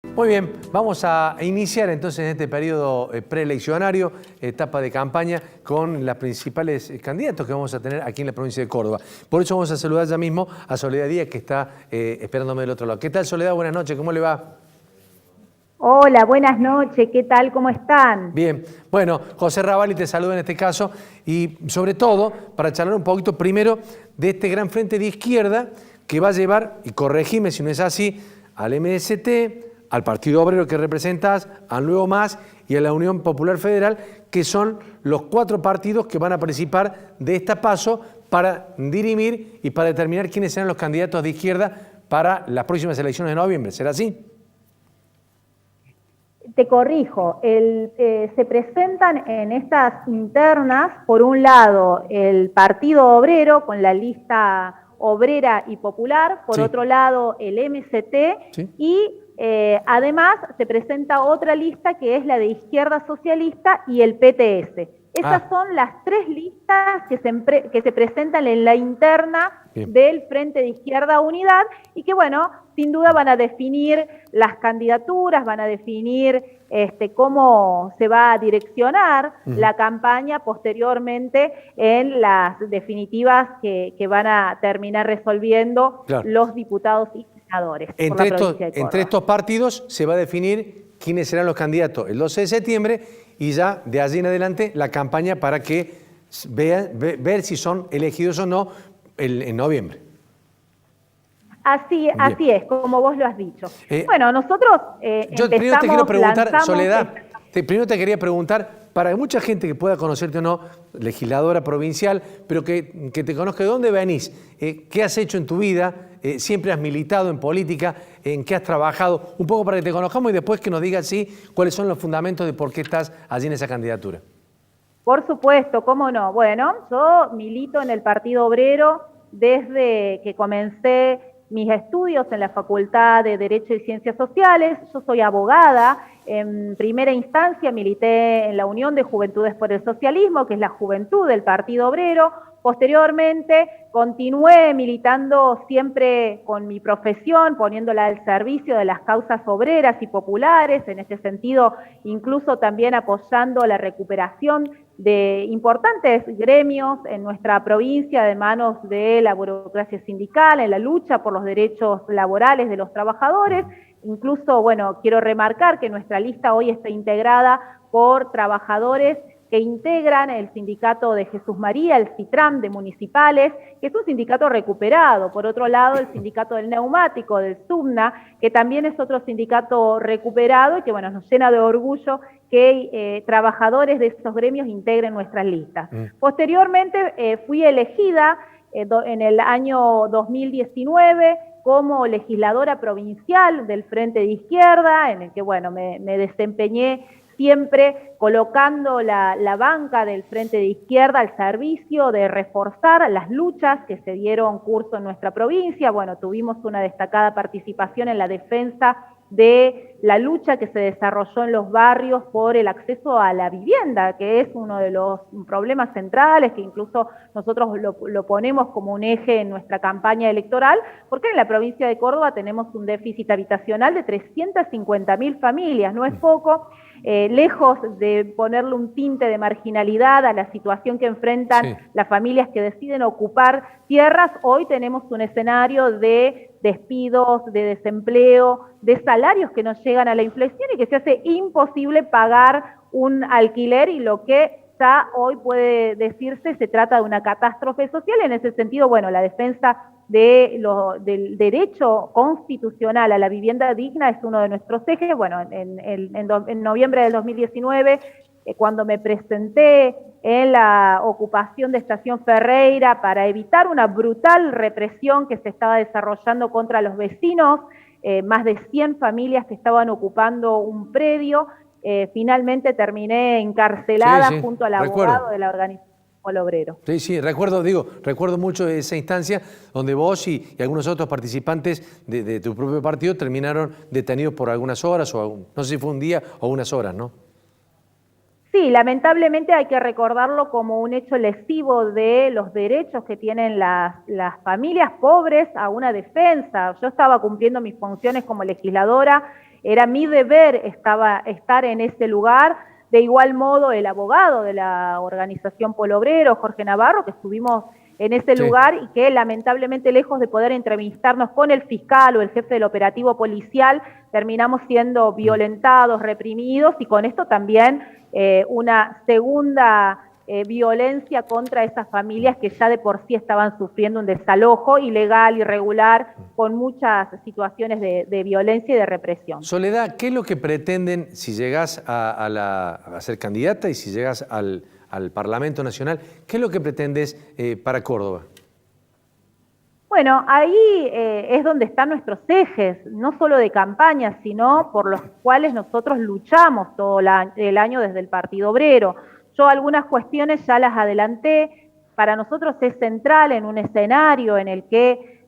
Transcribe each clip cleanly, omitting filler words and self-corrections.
Muy bien, vamos a iniciar entonces en este periodo preeleccionario, etapa de campaña, con los principales candidatos que vamos a tener aquí en la provincia de Córdoba. Por eso vamos a saludar ya mismo a Soledad Díaz, que está esperándome del otro lado. ¿Qué tal, Soledad? Buenas noches, ¿cómo le va? Hola, buenas noches, ¿qué tal? ¿Cómo están? Bien, bueno, José Ravalli te saluda en este caso y sobre todo para charlar un poquito primero de este gran frente de izquierda que va a llevar, y corregime si no es así, al MST, al Partido Obrero que representas, al Nuevo Más y a la Unión Popular Federal, que son los 4 partidos que van a participar de esta PASO para dirimir y para determinar quiénes serán los candidatos de izquierda para las próximas elecciones de noviembre. ¿Será así? Te corrijo, se presentan en estas internas, por un lado, el Partido Obrero con la lista obrera y popular, por otro lado, el MST, y además se presenta otra lista que es la de Izquierda Socialista y el PTS. Esas son las 3 listas que se presentan en la interna del Frente de Izquierda Unidad y que, bueno, sin duda van a definir las candidaturas, van a definir cómo se va a direccionar la campaña posteriormente en las definitivas que van a terminar resolviendo los diputados y senadores por la provincia de Córdoba. Entre estos partidos se va a definir quiénes serán los candidatos el 12 de septiembre y ya de allí en adelante la campaña para que ver si son elegidos o no en noviembre. Así es, como vos lo has dicho. Bueno, nosotros yo primero te quiero preguntar, Soledad, primero te quería preguntar, para mucha gente que pueda conocerte o no, legisladora provincial, pero que te conozca, ¿de dónde venís? ¿Qué has hecho en tu vida? ¿Siempre has militado en política? ¿En qué has trabajado? Un poco para que te conozcamos y después que nos digas cuáles son los fundamentos de por qué estás allí en esa candidatura. Por supuesto, cómo no. Bueno, yo milito en el Partido Obrero desde que comencé mis estudios en la Facultad de Derecho y Ciencias Sociales. Yo soy abogada. En primera instancia milité en la Unión de Juventudes por el Socialismo, que es la juventud del Partido Obrero. Posteriormente continué militando siempre con mi profesión, poniéndola al servicio de las causas obreras y populares, en ese sentido incluso también apoyando la recuperación de importantes gremios en nuestra provincia de manos de la burocracia sindical, en la lucha por los derechos laborales de los trabajadores. Incluso, bueno, quiero remarcar que nuestra lista hoy está integrada por trabajadores que integran el sindicato de Jesús María, el CITRAM de municipales, que es un sindicato recuperado. Por otro lado, el sindicato del neumático, del SUBNA, que también es otro sindicato recuperado y que, bueno, nos llena de orgullo que trabajadores de estos gremios integren nuestras listas. Posteriormente fui elegida en el año 2019 como legisladora provincial del Frente de Izquierda, en el que, bueno, me desempeñé siempre colocando la banca del Frente de Izquierda al servicio de reforzar las luchas que se dieron curso en nuestra provincia. Bueno, tuvimos una destacada participación en la defensa de la lucha que se desarrolló en los barrios por el acceso a la vivienda, que es uno de los problemas centrales, que incluso nosotros lo ponemos como un eje en nuestra campaña electoral, porque en la provincia de Córdoba tenemos un déficit habitacional de 350.000 familias, no es poco. Lejos de ponerle un tinte de marginalidad a la situación que enfrentan las familias que deciden ocupar tierras, hoy tenemos un escenario de despidos, de desempleo, de salarios que no llegan a la inflación y que se hace imposible pagar un alquiler, y lo que ya hoy puede decirse se trata de una catástrofe social. En ese sentido, bueno, la defensa del derecho constitucional a la vivienda digna es uno de nuestros ejes. Bueno, en noviembre del 2019, cuando me presenté en la ocupación de Estación Ferreira para evitar una brutal represión que se estaba desarrollando contra los vecinos, más de 100 familias que estaban ocupando un predio, finalmente terminé encarcelada junto al abogado de la organización Obrero. Sí, recuerdo mucho esa instancia donde vos y algunos otros participantes de tu propio partido terminaron detenidos por algunas horas, o no sé si fue un día o unas horas, ¿no? Sí, lamentablemente hay que recordarlo como un hecho lesivo de los derechos que tienen las familias pobres a una defensa. Yo estaba cumpliendo mis funciones como legisladora era mi deber estar en ese lugar. De igual modo, el abogado de la organización Polo Obrero, Jorge Navarro, que estuvimos en ese lugar y que lamentablemente, lejos de poder entrevistarnos con el fiscal o el jefe del operativo policial, terminamos siendo violentados, reprimidos, y con esto también una segunda violencia contra esas familias que ya de por sí estaban sufriendo un desalojo ilegal, irregular, con muchas situaciones de violencia y de represión. Soledad, ¿qué es lo que pretenden si llegás a ser candidata y si llegás al Parlamento Nacional? ¿Qué es lo que pretendes para Córdoba? Bueno, ahí es donde están nuestros ejes, no solo de campaña, sino por los cuales nosotros luchamos todo el año desde el Partido Obrero. Yo algunas cuestiones ya las adelanté. Para nosotros es central en un escenario en el que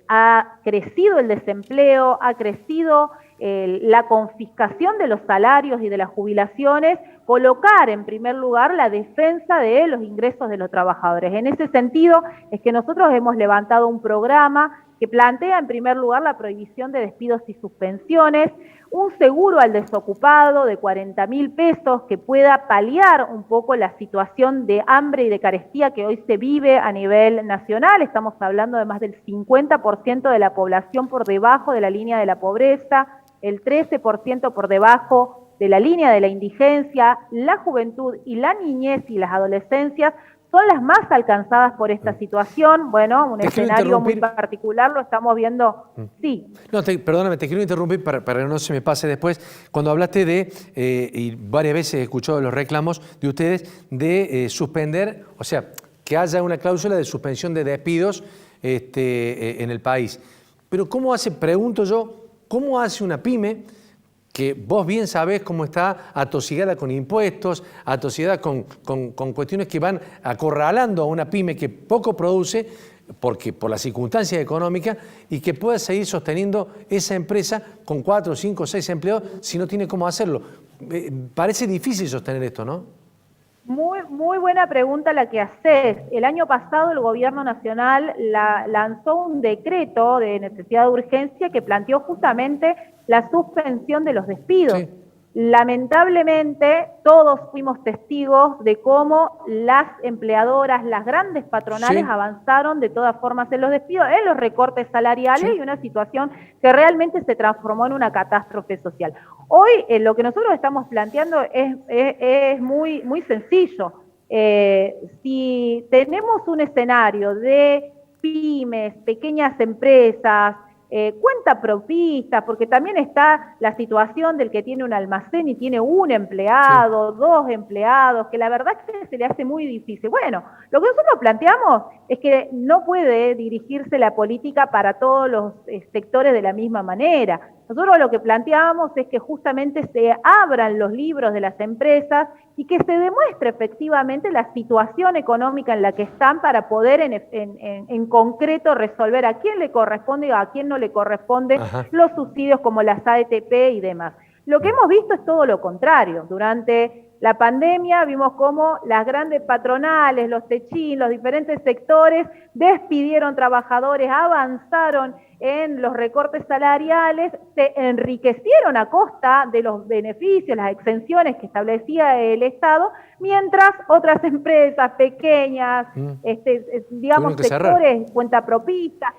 ha crecido el desempleo, ha crecido la confiscación de los salarios y de las jubilaciones, colocar en primer lugar la defensa de los ingresos de los trabajadores. En ese sentido es que nosotros hemos levantado un programa que plantea en primer lugar la prohibición de despidos y suspensiones, un seguro al desocupado de 40.000 pesos que pueda paliar un poco la situación de hambre y de carestía que hoy se vive a nivel nacional. Estamos hablando de más del 50% de la población por debajo de la línea de la pobreza, el 13% por debajo de la línea de la indigencia. La juventud y la niñez y las adolescencias son las más alcanzadas por esta situación. Bueno, un escenario muy particular lo estamos viendo. Sí. No, perdóname, te quiero interrumpir para que no se me pase después. Cuando hablaste de, y varias veces he escuchado los reclamos de ustedes, de suspender, o sea, que haya una cláusula de suspensión de despidos en el país. Pero ¿cómo hace, pregunto yo, cómo hace una pyme que vos bien sabés cómo está atosigada con impuestos, atosigada con cuestiones que van acorralando a una pyme que poco produce por las circunstancias económicas, y que pueda seguir sosteniendo esa empresa con 4, 5, 6 empleados si no tiene cómo hacerlo? Parece difícil sostener esto, ¿no? Muy buena pregunta la que haces. El año pasado el Gobierno Nacional lanzó un decreto de necesidad de urgencia que planteó justamente la suspensión de los despidos. Sí. Lamentablemente, todos fuimos testigos de cómo las empleadoras, las grandes patronales avanzaron de todas formas en los despidos, en los recortes salariales, y una situación que realmente se transformó en una catástrofe social. Hoy lo que nosotros estamos planteando es muy sencillo. Si tenemos un escenario de pymes, pequeñas empresas, cuentapropistas, porque también está la situación del que tiene un almacén y tiene un empleado, 2 empleados, que la verdad es que se le hace muy difícil. Bueno, lo que nosotros planteamos es que no puede dirigirse la política para todos los sectores de la misma manera. Nosotros lo que planteamos es que justamente se abran los libros de las empresas y que se demuestre efectivamente la situación económica en la que están, para poder en concreto resolver a quién le corresponde y a quién no le corresponde los subsidios como las AETP y demás. Lo que hemos visto es todo lo contrario. Durante la pandemia vimos cómo las grandes patronales, los techín, los diferentes sectores despidieron trabajadores, avanzaron en los recortes salariales, se enriquecieron a costa de los beneficios, las exenciones que establecía el Estado, mientras otras empresas pequeñas, digamos sectores, cuentapropistas,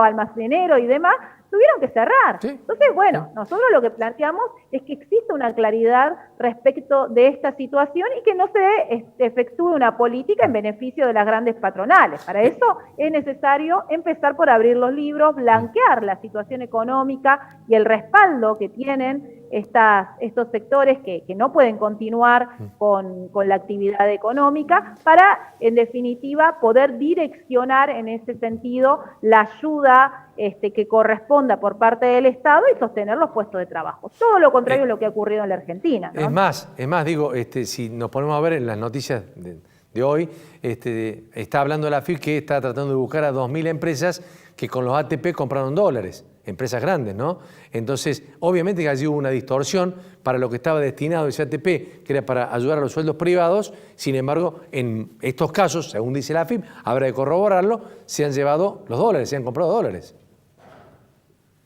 almacenero y demás, tuvieron que cerrar. Sí. Entonces, bueno, nosotros lo que planteamos es que exista una claridad respecto de esta situación y que no se efectúe una política en beneficio de las grandes patronales. Para eso es necesario empezar por abrir los libros, blanquear la situación económica y el respaldo que tienen estos sectores que no pueden continuar con la actividad económica, para, en definitiva, poder direccionar en ese sentido la ayuda que corresponda por parte del Estado y sostener los puestos de trabajo. Todo lo contrario es lo que ha ocurrido en la Argentina, ¿no? Es más, digo, si nos ponemos a ver en las noticias de hoy, está hablando la AFIP que está tratando de buscar a 2.000 empresas que con los ATP compraron dólares, empresas grandes, ¿no? Entonces, obviamente que allí hubo una distorsión para lo que estaba destinado ese ATP, que era para ayudar a los sueldos privados. Sin embargo, en estos casos, según dice la AFIP, habrá que corroborarlo, se han llevado los dólares, se han comprado dólares.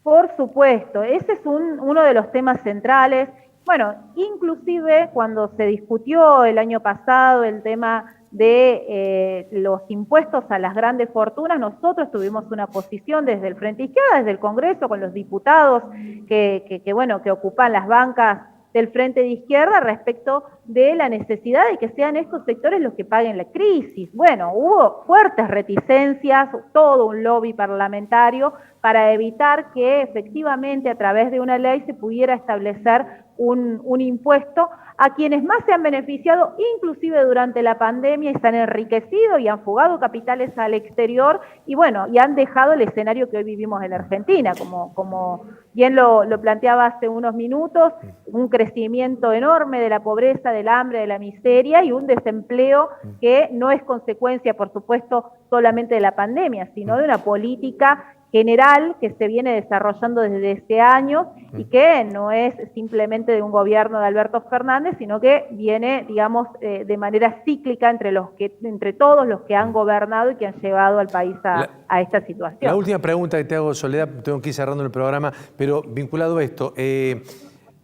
Por supuesto, ese es uno de los temas centrales. Bueno, inclusive cuando se discutió el año pasado el tema de los impuestos a las grandes fortunas, nosotros tuvimos una posición desde el Frente Izquierda, desde el Congreso, con los diputados que ocupan las bancas del Frente de Izquierda respecto de la necesidad de que sean estos sectores los que paguen la crisis. Bueno, hubo fuertes reticencias, todo un lobby parlamentario para evitar que efectivamente a través de una ley se pudiera establecer un impuesto a quienes más se han beneficiado, inclusive durante la pandemia, y se han enriquecido y han fugado capitales al exterior y bueno, y han dejado el escenario que hoy vivimos en Argentina, como bien lo planteaba hace unos minutos, un crecimiento enorme de la pobreza, del hambre, de la miseria y un desempleo que no es consecuencia, por supuesto, solamente de la pandemia, sino de una política general que se viene desarrollando desde este año y que no es simplemente de un gobierno de Alberto Fernández, sino que viene, digamos, de manera cíclica entre todos los que han gobernado y que han llevado al país a esta situación. La última pregunta que te hago, Soledad, tengo que ir cerrando el programa, pero vinculado a esto,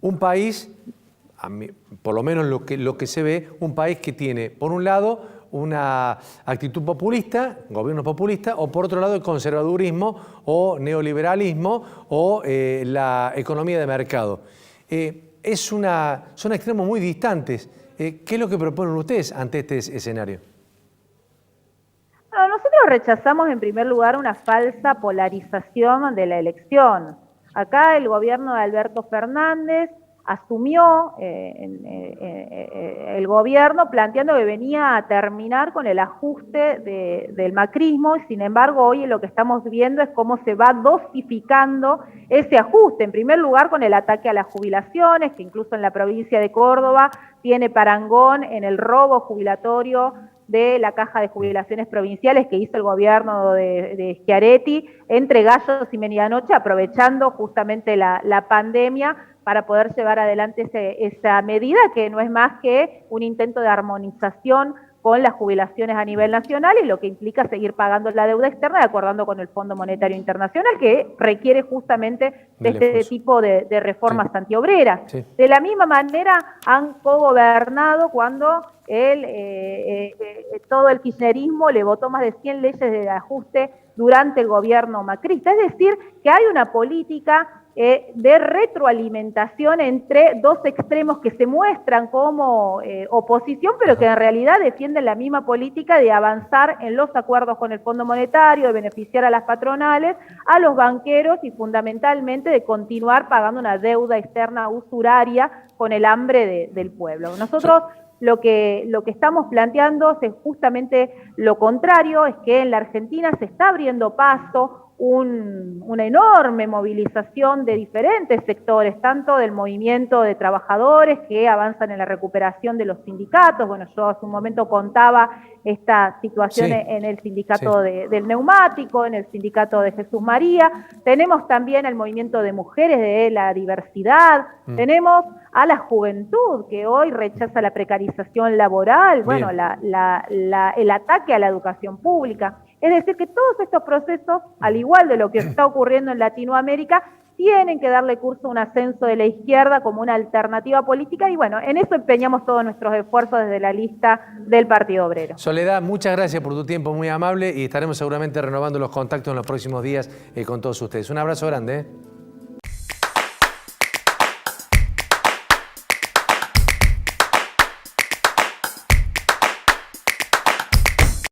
un país, por lo menos lo que se ve, un país que tiene, por un lado, una actitud populista, gobierno populista, o por otro lado el conservadurismo o neoliberalismo o la economía de mercado. Son extremos muy distantes. ¿Qué es lo que proponen ustedes ante este escenario? Bueno, nosotros rechazamos en primer lugar una falsa polarización de la elección. Acá el gobierno de Alberto Fernández asumió el gobierno planteando que venía a terminar con el ajuste del macrismo, y sin embargo hoy lo que estamos viendo es cómo se va dosificando ese ajuste, en primer lugar con el ataque a las jubilaciones, que incluso en la provincia de Córdoba tiene parangón en el robo jubilatorio de la caja de jubilaciones provinciales que hizo el gobierno de Schiaretti entre gallos y medianoche, aprovechando justamente la pandemia para poder llevar adelante esa medida que no es más que un intento de armonización con las jubilaciones a nivel nacional y lo que implica seguir pagando la deuda externa de acuerdo con el Fondo Monetario Internacional, que requiere justamente de este tipo de reformas antiobreras. Sí. De la misma manera han cogobernado cuando todo el kirchnerismo le votó más de 100 leyes de ajuste durante el gobierno macrista. Es decir, que hay una política de retroalimentación entre dos extremos que se muestran como oposición, pero que en realidad defienden la misma política de avanzar en los acuerdos con el Fondo Monetario, de beneficiar a las patronales, a los banqueros y fundamentalmente de continuar pagando una deuda externa usuraria con el hambre del pueblo. Nosotros lo que estamos planteando es justamente lo contrario, es que en la Argentina se está abriendo paso una enorme movilización de diferentes sectores, tanto del movimiento de trabajadores que avanzan en la recuperación de los sindicatos. Bueno, yo hace un momento contaba esta situación en el sindicato del neumático, en el sindicato de Jesús María. Tenemos también el movimiento de mujeres de la diversidad, tenemos a la juventud que hoy rechaza la precarización laboral, bueno, el ataque a la educación pública. Es decir, que todos estos procesos, al igual de lo que está ocurriendo en Latinoamérica, tienen que darle curso a un ascenso de la izquierda como una alternativa política y bueno, en eso empeñamos todos nuestros esfuerzos desde la lista del Partido Obrero. Soledad, muchas gracias por tu tiempo, muy amable, y estaremos seguramente renovando los contactos en los próximos días con todos ustedes. Un abrazo grande.